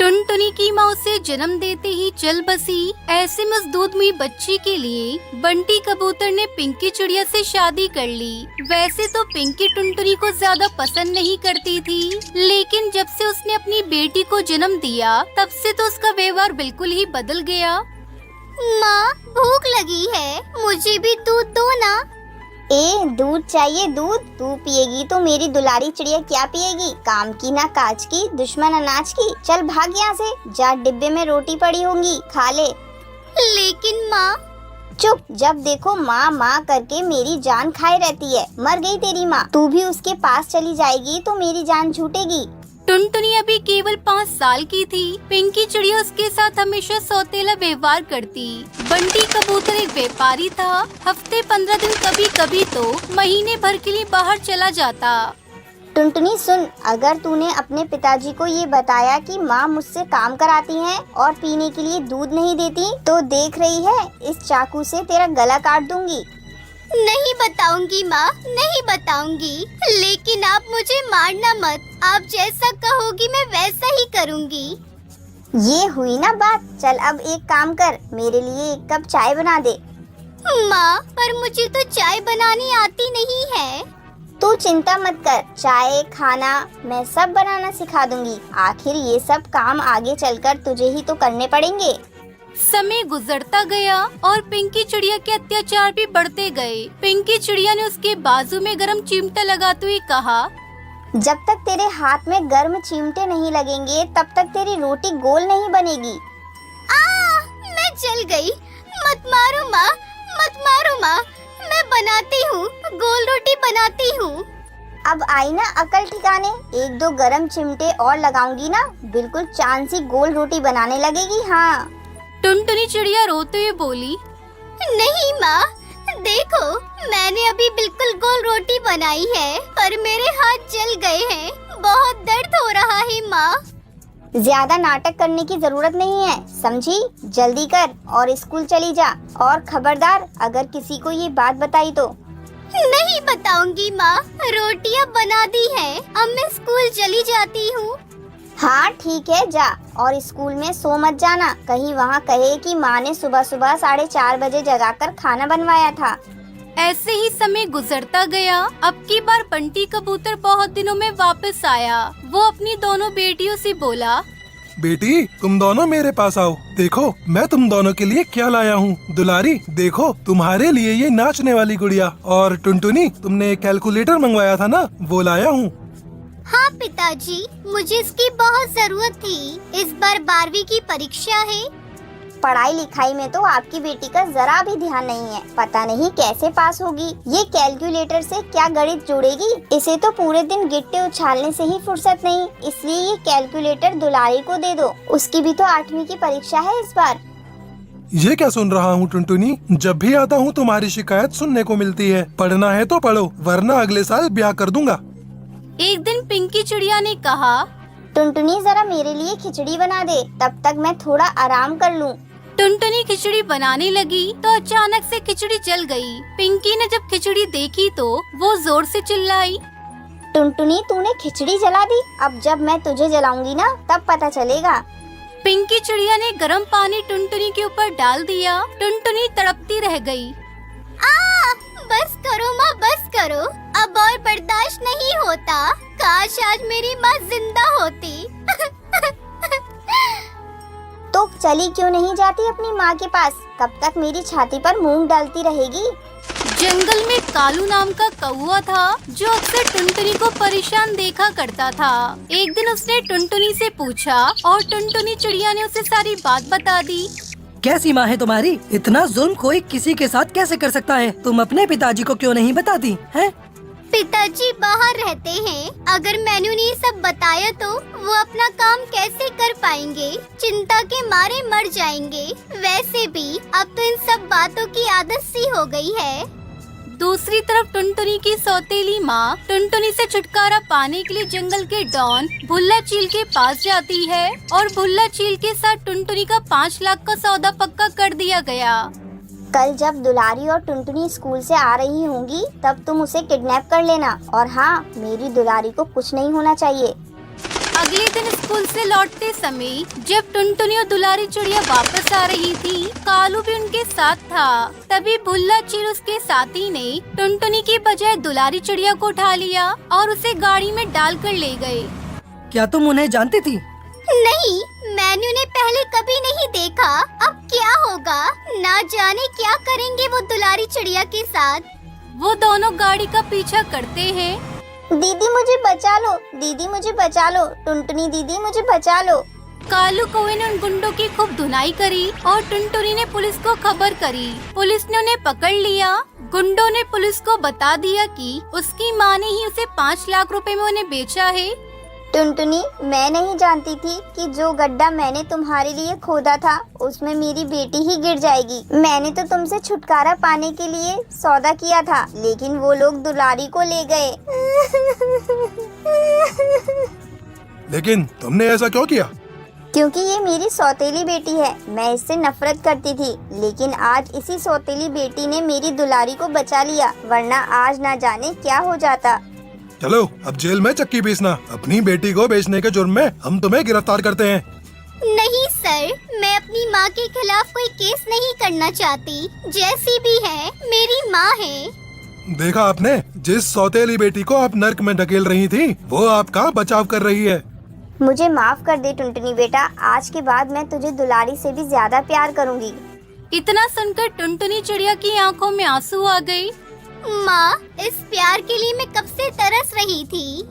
टुनटुनी की माँ उसे जन्म देते ही चल बसी। ऐसे में उस दूधमुई बच्ची के लिए बंटी कबूतर ने पिंकी चिड़िया से शादी कर ली। वैसे तो पिंकी टुनटुनी को ज्यादा पसंद नहीं करती थी, लेकिन जब से उसने अपनी बेटी को जन्म दिया तब से तो उसका व्यवहार बिल्कुल ही बदल गया। माँ, भूख लगी है, मुझे भी दूध दो ना। दूध चाहिए दूध? तू पिएगी तो मेरी दुलारी चिड़िया क्या पिएगी? काम की ना काज की, दुश्मन अनाज की। चल भाग यहाँ से, जा डिब्बे में रोटी पड़ी होंगी, खा ले। लेकिन माँ। चुप, जब देखो माँ माँ करके मेरी जान खाई रहती है। मर गई तेरी माँ, तू भी उसके पास चली जाएगी तो मेरी जान छूटेगी। टुनटुनी अभी केवल 5 साल की थी। पिंकी चिड़िया उसके साथ हमेशा सौतेला व्यवहार करती। बंटी कबूतर एक व्यापारी था। हफ्ते 15 दिन, कभी कभी तो महीने भर के लिए बाहर चला जाता। टुनटुनी सुन, अगर तूने अपने पिताजी को ये बताया कि माँ मुझसे काम कराती हैं और पीने के लिए दूध नहीं देती, तो देख रही है इस चाकू से तेरा गला काट दूंगी। नहीं बताऊंगी माँ, नहीं बताऊंगी, लेकिन आप मुझे मारना मत। आप जैसा कहोगी मैं वैसा ही करूंगी। ये हुई ना बात। चल अब एक काम कर, मेरे लिए 1 कप चाय बना दे। माँ, पर मुझे तो चाय बनानी आती नहीं है। तू चिंता मत कर, चाय खाना मैं सब बनाना सिखा दूंगी। आखिर ये सब काम आगे चलकर तुझे ही तो करने पड़ेंगे। समय गुजरता गया और पिंकी चिड़िया के अत्याचार भी बढ़ते गए। पिंकी चिड़िया ने उसके बाजू में गर्म चिमटा लगाते हुए कहा, जब तक तेरे हाथ में गर्म चिमटे नहीं लगेंगे तब तक तेरी रोटी गोल नहीं बनेगी। मैं जल गई। मत मारो माँ, मत मारो माँ, मैं बनाती हूँ, गोल रोटी बनाती हूँ। अब आई ना अकल ठिकाने। 1-2 गरम चिमटे और लगाऊंगी ना, बिल्कुल चांद सी गोल रोटी बनाने लगेगी। हाँ। टुनटुनी चिड़िया रोते हुए बोली, नहीं माँ, देखो मैंने अभी बिल्कुल गोल रोटी बनाई है, पर मेरे हाथ जल गए हैं। बहुत दर्द हो रहा है माँ। ज्यादा नाटक करने की जरूरत नहीं है, समझी? जल्दी कर और स्कूल चली जा। और खबरदार, अगर किसी को ये बात बताई तो। नहीं बताऊंगी माँ, रोटियाँ बना दी है, अब मैं स्कूल चली जाती हूँ। हाँ ठीक है, जा। और स्कूल में सो मत जाना, कहीं वहाँ कहे कि माँ ने सुबह सुबह 4:30 बजे जगाकर खाना बनवाया था। ऐसे ही समय गुजरता गया। अब की बार बंटी कबूतर बहुत दिनों में वापस आया। वो अपनी दोनों बेटियों से बोला, बेटी तुम दोनों मेरे पास आओ, देखो मैं तुम दोनों के लिए क्या लाया हूँ। दुलारी देखो तुम्हारे लिए ये नाचने वाली गुड़िया, और टुनटुनी तुमने कैलकुलेटर मंगवाया था ना, वो लाया हूँ। हाँ पिताजी, मुझे इसकी बहुत जरूरत थी। इस बार 12वीं की परीक्षा है। पढ़ाई लिखाई में तो आपकी बेटी का जरा भी ध्यान नहीं है। पता नहीं कैसे पास होगी। ये कैलकुलेटर से क्या गणित जोड़ेगी? इसे तो पूरे दिन गिट्टे उछालने से ही फुर्सत नहीं। इसलिए ये कैलकुलेटर दुलारी को दे दो। उसकी भी तो 8वीं की परीक्षा है इस बार। ये क्या सुन रहा हूँ टुनटुनी? जब भी आता हूँ तुम्हारी शिकायत सुनने को मिलती है। पढ़ना है तो पढ़ो, वरना अगले साल ब्याह कर दूंगा। एक दिन पिंकी चिड़िया ने कहा, टुनटुनी जरा मेरे लिए खिचड़ी बना दे, तब तक मैं थोड़ा आराम कर लूं। टुनटुनी खिचड़ी बनाने लगी तो अचानक से खिचड़ी जल गई। पिंकी ने जब खिचड़ी देखी तो वो जोर से चिल्लाई, टुनटुनी तूने खिचड़ी जला दी। अब जब मैं तुझे जलाऊंगी ना तब पता चलेगा। पिंकी चिड़िया ने गर्म पानी टुनटुनी के ऊपर डाल दिया। टुनटुनी तड़पती रह गई। बस करो माँ, बस करो, अब और बर्दाश्त नहीं होता। काश आज मेरी माँ जिंदा होती। तो चली क्यों नहीं जाती अपनी माँ के पास? कब तक मेरी छाती पर मूंग डालती रहेगी? जंगल में कालू नाम का कौवा था, जो अक्सर टुनटुनी को परेशान देखा करता था। एक दिन उसने टुनटुनी से पूछा और टुनटुनी चिड़िया ने उसे सारी बात बता दी। कैसी माँ है तुम्हारी? इतना जुल्म कोई किसी के साथ कैसे कर सकता है? तुम अपने पिताजी को क्यों नहीं बताती हैं? पिताजी बाहर रहते हैं। अगर मैंने उन्हें सब बताया तो वो अपना काम कैसे कर पाएंगे? चिंता के मारे मर जाएंगे। वैसे भी अब तो इन सब बातों की आदत सी हो गई है। दूसरी तरफ टुनटुनी की सौतेली माँ टुनटुनी से छुटकारा पाने के लिए जंगल के डॉन भुल्ला चील के पास जाती है और भुल्ला चील के साथ टुनटुनी का 5 लाख का सौदा पक्का कर दिया गया। कल जब दुलारी और टुनटुनी स्कूल से आ रही होंगी तब तुम उसे किडनैप कर लेना। और हाँ, मेरी दुलारी को कुछ नहीं होना चाहिए। अगले दिन स्कूल से लौटते समय जब टुनटुनी और दुलारी चिड़िया वापस आ रही थी, कालू भी उनके साथ था। तभी भुल्ला चिर उसके साथी ने टुनटुनी की बजाय दुलारी चिड़िया को उठा लिया और उसे गाड़ी में डाल कर ले गए। क्या तुम उन्हें जानती थी? नहीं, मैंने उन्हें पहले कभी नहीं देखा। अब क्या होगा, ना जाने क्या करेंगे वो दुलारी चिड़िया के साथ। वो दोनों गाड़ी का पीछा करते हैं। दीदी मुझे बचा लो, दीदी मुझे बचा लो, टुनटुनी दीदी मुझे बचा लो। कालू कौवे ने उन गुंडों की खूब धुनाई करी और टुनटुनी ने पुलिस को खबर करी। पुलिस ने उन्हें पकड़ लिया। गुंडों ने पुलिस को बता दिया कि उसकी माँ ने ही उसे 5 लाख रुपए में उन्हें बेचा है। टुनटुनी, मैं नहीं जानती थी कि जो गड्ढा मैंने तुम्हारे लिए खोदा था उसमें मेरी बेटी ही गिर जाएगी। मैंने तो तुमसे छुटकारा पाने के लिए सौदा किया था, लेकिन वो लोग दुलारी को ले गए। लेकिन तुमने ऐसा क्यों किया? क्योंकि ये मेरी सौतेली बेटी है। मैं इससे नफरत करती थी, लेकिन आज इसी सौतेली बेटी ने मेरी दुलारी को बचा लिया, वरना आज ना जाने क्या हो जाता। चलो अब जेल में चक्की पीसना। अपनी बेटी को बेचने के जुर्म में हम तुम्हें गिरफ्तार करते हैं। नहीं सर, मैं अपनी माँ के खिलाफ कोई केस नहीं करना चाहती। जैसी भी है मेरी माँ है। देखा आपने, जिस सौतेली बेटी को आप नर्क में ढकेल रही थी, वो आपका बचाव कर रही है। मुझे माफ कर दे टुनटुनी बेटा, आज के बाद मैं तुझे दुलारी से भी ज्यादा प्यार करूँगी। इतना सुनकर टुनटुनी चिड़िया की आंखों में आंसू आ गए। माँ, इस प्यार के लिए मैं कब से तरस रही थी।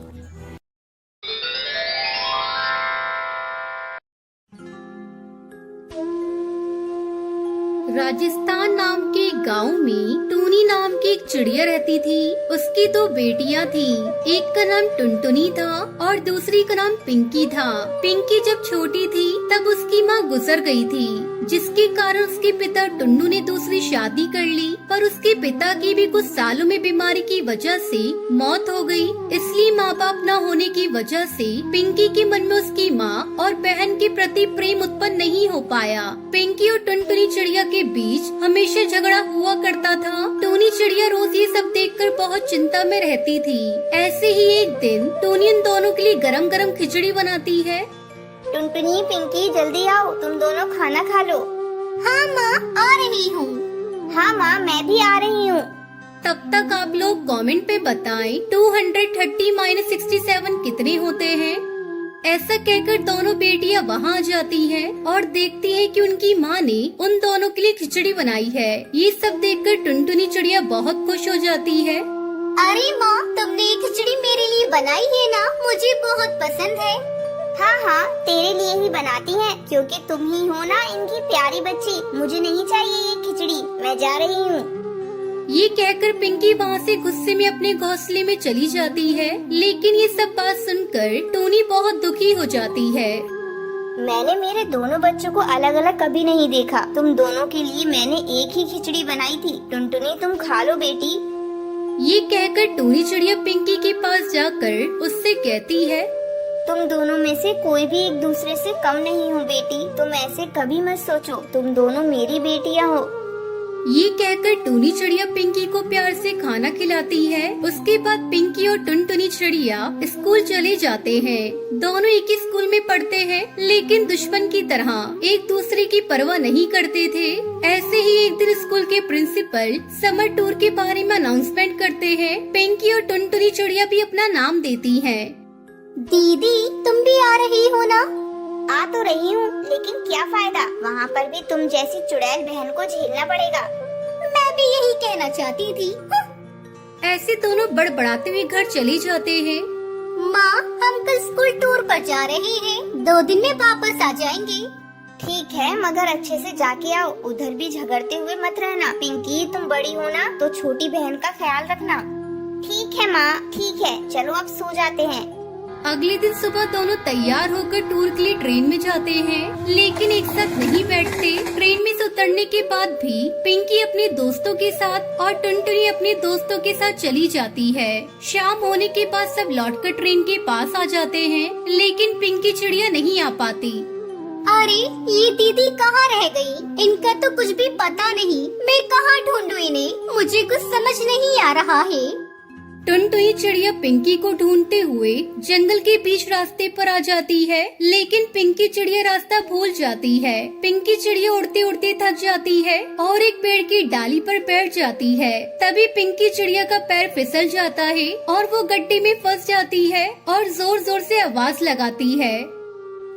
राजस्थान नाम के गांव में टूनी नाम की एक चिड़िया रहती थी। उसकी 2 बेटियां थी। एक का नाम टुनटुनी था और दूसरी का नाम पिंकी था। पिंकी जब छोटी थी तब उसकी माँ गुजर गई थी, जिसके कारण उसके पिता टुन्नू ने दूसरी शादी कर ली। पर उसके पिता की भी कुछ सालों में बीमारी की वजह से मौत हो गई। इसलिए माँ बाप न होने की वजह से पिंकी के मन में उसकी माँ और बहन के प्रति प्रेम उत्पन्न नहीं हो पाया। पिंकी और टुनटुनी चिड़िया के बीच हमेशा झगड़ा हुआ करता था। टूनी चिड़िया रोज ये सब देखकर बहुत चिंता में रहती थी। ऐसे ही एक दिन टूनी उन दोनों के लिए गरम गरम खिचड़ी बनाती है। टुनटुनी, पिंकी, जल्दी आओ, तुम दोनों खाना खा लो। हाँ माँ, आ रही हूँ। हाँ माँ, मैं भी आ रही हूँ। तब तक आप लोग कमेंट पे बताएं 230 - 67 कितने होते हैं। ऐसा कहकर दोनों बेटियां वहां आ जाती हैं और देखती हैं कि उनकी माँ ने उन दोनों के लिए खिचड़ी बनाई है। ये सब देखकर टुनटुनी चिड़िया बहुत खुश हो जाती है। अरे माँ, तुमने ये खिचड़ी मेरे लिए बनाई है ना? मुझे बहुत पसंद है। हाँ हाँ, तेरे लिए ही बनाती है, क्योंकि तुम ही हो ना इनकी प्यारी बच्ची। मुझे नहीं चाहिए ये खिचड़ी, मैं जा रही हूँ। ये कहकर पिंकी वहाँ से गुस्से में अपने घोंसले में चली जाती है। लेकिन ये सब बात सुनकर टूनी बहुत दुखी हो जाती है। मैंने मेरे दोनों बच्चों को अलग अलग कभी नहीं देखा। तुम दोनों के लिए मैंने एक ही खिचड़ी बनाई थी। टुनटुनी, तुम खा लो बेटी। ये कहकर टूनी चिड़िया पिंकी के पास जाकर उससे कहती है, तुम दोनों में से कोई भी एक दूसरे से कम नहीं हो बेटी। तुम ऐसे कभी मत सोचो, तुम दोनों मेरी बेटियां हो। ये कहकर टूनी चिड़िया पिंकी को प्यार से खाना खिलाती है। उसके बाद पिंकी और टुनटुनी चिड़िया स्कूल चले जाते हैं। दोनों एक ही स्कूल में पढ़ते हैं, लेकिन दुश्मन की तरह एक दूसरे की परवाह नहीं करते थे। ऐसे ही एक दिन स्कूल के प्रिंसिपल समर टूर के बारे में अनाउंसमेंट करते हैं। पिंकी और टुनटुनी चिड़िया भी अपना नाम देती है। दीदी, तुम भी आ रही हो ना? आ तो रही हूँ, लेकिन क्या फायदा, वहाँ पर भी तुम जैसी चुड़ैल बहन को झेलना पड़ेगा। मैं भी यही कहना चाहती थी। ऐसे दोनों बड़बड़ाते हुए घर चले जाते हैं। माँ, हम कल स्कूल टूर पर जा रहे हैं। 2 दिन में वापस आ जाएंगे। ठीक है, मगर अच्छे से जाके आओ। उधर भी झगड़ते हुए मत रहना। पिंकी, तुम बड़ी हो ना, तो छोटी बहन का ख्याल रखना। ठीक है माँ, ठीक है, चलो अब सो जाते हैं। अगले दिन सुबह दोनों तैयार होकर टूर के लिए ट्रेन में जाते हैं, लेकिन एक साथ नहीं बैठते। ट्रेन में से उतरने के बाद भी पिंकी अपने दोस्तों के साथ और टुनटुनी अपने दोस्तों के साथ चली जाती है। शाम होने के बाद सब लौटकर ट्रेन के पास आ जाते हैं, लेकिन पिंकी चिड़िया नहीं आ पाती। अरे, ये दीदी कहाँ रह गई? इनका तो कुछ भी पता नहीं। मैं कहाँ ढूंढूं इन्हें? मुझे कुछ समझ नहीं आ रहा है। टुनटुनी चिड़िया पिंकी को ढूंढते हुए जंगल के बीच रास्ते पर आ जाती है, लेकिन पिंकी चिड़िया रास्ता भूल जाती है। पिंकी चिड़िया उड़ते उड़ते थक जाती है और एक पेड़ की डाली पर बैठ जाती है। तभी पिंकी चिड़िया का पैर फिसल जाता है और वो गड्ढे में फंस जाती है और जोर जोर से आवाज लगाती है।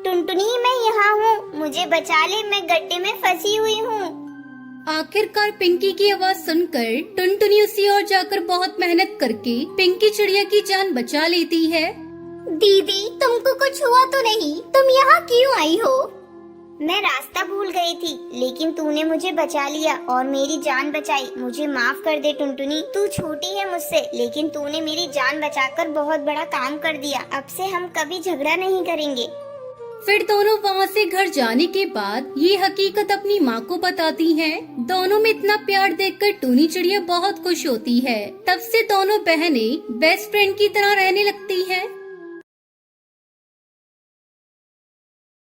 टुनटुनी, मैं यहाँ हूँ, मुझे बचा ले, मैं गड्ढे में फंसी हुई हूँ। आखिरकार पिंकी की आवाज सुनकर टुनटुनी उसी ओर जाकर बहुत मेहनत करके पिंकी चिड़िया की जान बचा लेती है। दीदी, तुमको कुछ हुआ तो नहीं? तुम यहाँ क्यों आई हो? मैं रास्ता भूल गई थी, लेकिन तूने मुझे बचा लिया और मेरी जान बचाई। मुझे माफ कर दे टुनटुनी, तू छोटी है मुझसे, लेकिन तूने मेरी जान बचाकर बहुत बड़ा काम कर दिया। अब से हम कभी झगड़ा नहीं करेंगे। फिर दोनों वहाँ से घर जाने के बाद ये हकीकत अपनी माँ को बताती हैं। दोनों में इतना प्यार देखकर टूनी चिड़िया बहुत खुश होती है। तब से दोनों बहनें बेस्ट फ्रेंड की तरह रहने लगती हैं।